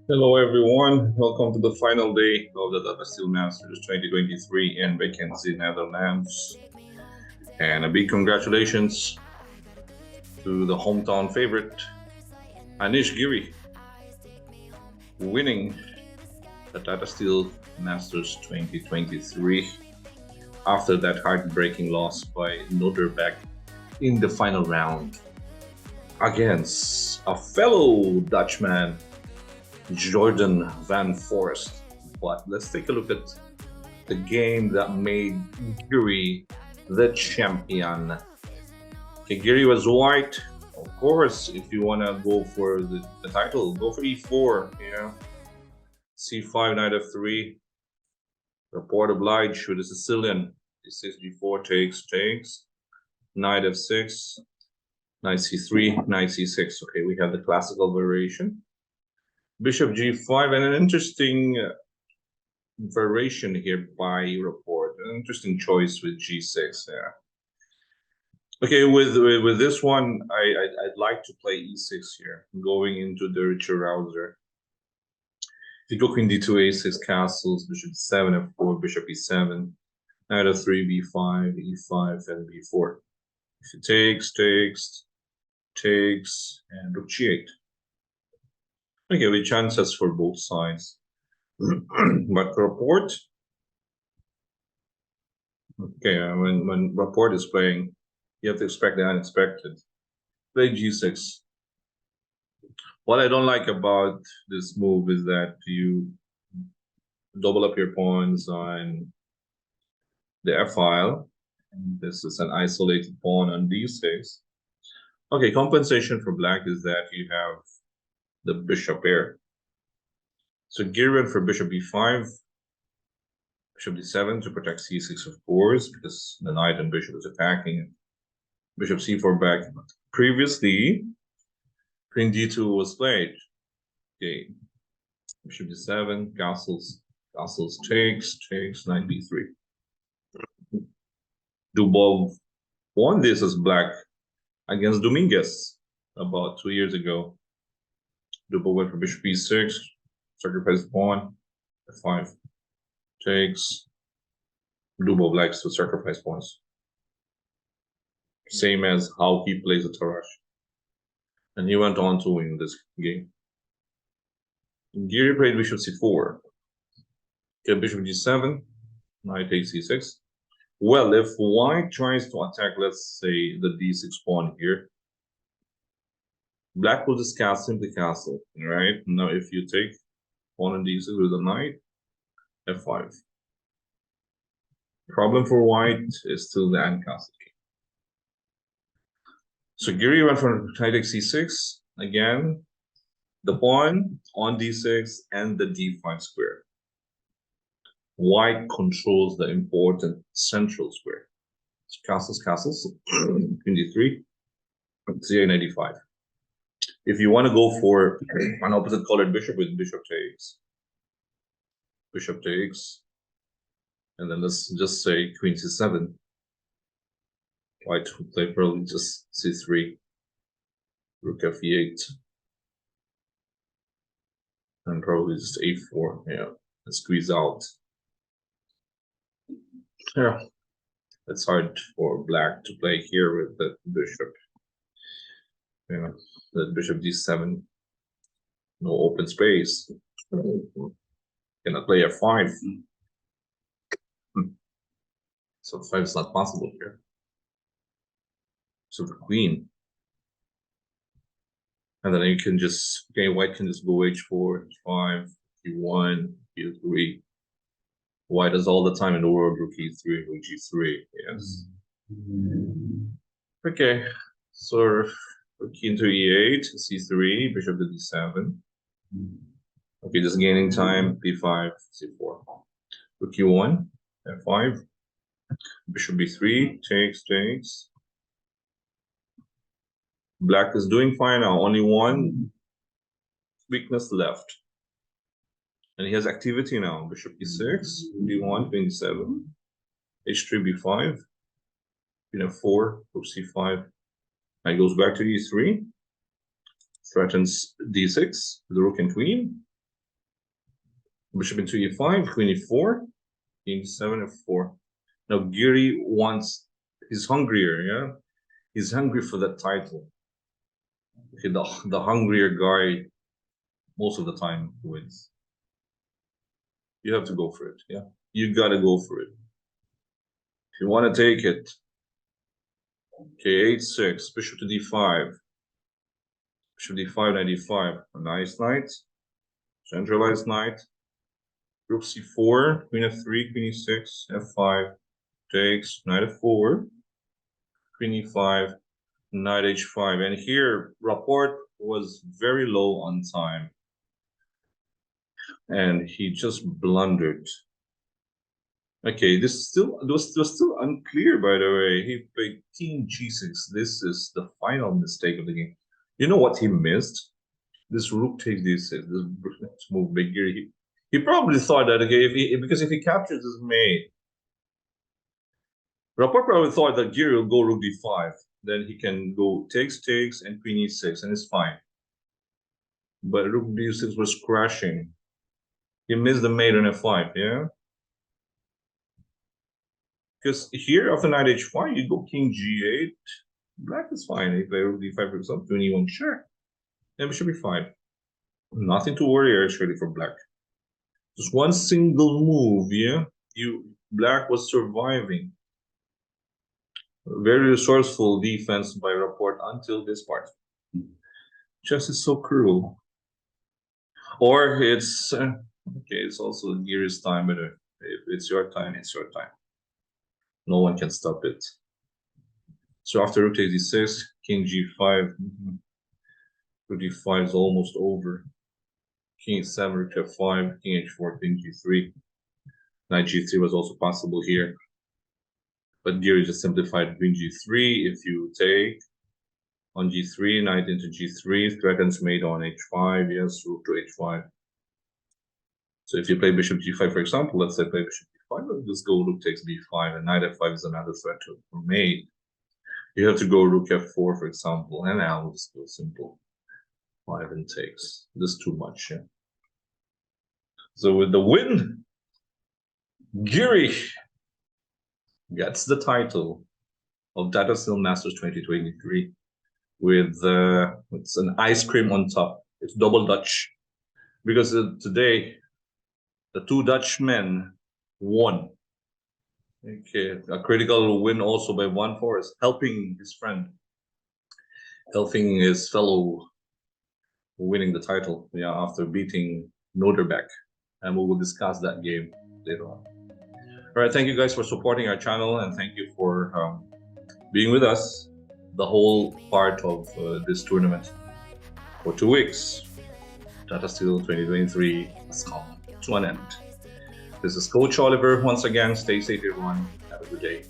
Hello everyone, welcome to the final day of the Tata Steel Masters 2023 in Vacancy, Netherlands. And a big congratulations to the hometown favorite, Anish Giri, winning the Tata Steel Masters 2023 after that heartbreaking loss by Noderbeck in the final round against a fellow Dutchman, Jordan van Forest. But let's take a look at the game that made Giri the champion. Okay, Giri was white. Of course, if you want to go for the title, go for e4. C5, knight f3. Report obliged with the Sicilian. D6, g4, takes. Knight f6. Knight c3, knight c6. Okay, we have the classical variation. Bishop g5, and an interesting variation here by report. An interesting choice with g6. Yeah. Okay, with this one, I'd like to play e6 here, going into the richer rouser. If you go queen d2, a6, castles, bishop d7, f4, bishop e7, knight f3, b5, e5, and b4. If it takes, and rook g8. Okay, with chances for both sides. But report, okay, when report is playing, you have to expect the unexpected. Play g6. What I don't like about this move is that you double up your pawns on the f file. And this is an isolated pawn on d6. Okay, compensation for black is that you have the bishop pair. So Giri for bishop b5, bishop d7 to protect c6, of course, because the knight and bishop is attacking. Bishop c4 back. Previously, queen d2 was played. Okay, bishop d7, castles takes, knight b3. Dubov won this as black against Dominguez about 2 years ago. Dubov went for bishop e6, sacrifice pawn, f5, takes. Dubov likes to sacrifice pawns. Same as how he plays the Tarrasch. And he went on to win this game. Giri played bishop c4. Okay, bishop g7, knight takes c6. Well, if white tries to attack, let's say, the d6 pawn here, black will just simply castle, right? Now, if you take pawn on d6 with a knight, f5. Problem for white is still the uncastle king. So Giri went for knight takes c6. Again, the pawn on d6 and the d5 square. White controls the important central square. So castles, queen d3, c8, knight d5. If you want to go for an opposite colored bishop with bishop takes, and then let's just say queen c7. White would play probably just c3, rook f8, and probably just a4, yeah, and squeeze out. Yeah, it's hard for black to play here with the bishop. Yeah, the bishop d7, no open space. Cannot play f5. So 5 is not possible here. So the queen. And then you can just, okay, white can just go h4, h5, q1, q3. White is all the time in the world, rook e3, rook g3, yes. Okay, so rook into e8, c3, bishop to d7. Okay, just gaining time, b5, c4. Rook e1, f5, bishop b3, takes. Black is doing fine now, only one weakness left. And he has activity now, bishop e6, d1, queen d7, h3, b5, queen f4, rook c5. Knight goes back to e3, threatens d6, the rook and queen. Bishop into e5, queen e4, king 7 f4. Now Giri wants, he's hungrier, yeah? He's hungry for that title. Okay, the hungrier guy most of the time wins. You have to go for it, yeah? You gotta go for it. If you want to take it. Okay, 8-6, bishop to d5. Bishop d5, knight d5. A nice knight. Centralized knight. Rook c4, queen f3, queen e6, f5. Takes, knight f4. Queen e5, knight h5. And here, Rapport was very low on time. And he just blundered. Okay, this was still unclear, by the way. He played king g6. This is the final mistake of the game. You know what he missed? This rook takes d6. This move big here. He probably thought that, okay, because if he captures his mate, Rapport probably thought that Giri will go rook d5. Then he can go takes, and queen e6, and it's fine. But rook d6 was crashing. He missed the mate on f5, yeah? Because here, after knight h5, you go king g8. Black is fine. If play rook d5, for example, queen e1 check. Then we should be fine. Nothing to worry actually for black. Just one single move, yeah? Black was surviving. Very resourceful defense by Rapport until this part. Chess is so cruel. Or it's okay. It's also Giri's time, but if it's your time, it's your time. No one can stop it. So after rook takes d6, king g5. Rook d5 is almost over. King e7, rook f5, king h4, king g3. Knight g3 was also possible here. But Giri just simplified queen g3. If you take on g3, knight into g3, threatens mate on h5. Yes, rook to h5. So if you play bishop g5, for example, let's say play bishop g5, let's just go rook takes b5, and knight f5 is another threat to mate. You have to go rook f4, for example, and now we'll just go simple. 5 and takes. This is too much, yeah. So with the win, Giri gets the title of Tata Steel Masters 2023 with it's an ice cream on top. It's double Dutch because today the two Dutchmen won. Okay, a critical win also by 1-4 is helping his friend, helping his fellow winning the title. Yeah, after beating Noderbeck, and we will discuss that game later on. All right, thank you guys for supporting our channel, and thank you for being with us the whole part of this tournament for 2 weeks. Tata Steel 2023 has come to an end. This is Coach Oliver once again. Stay safe, everyone. Have a good day.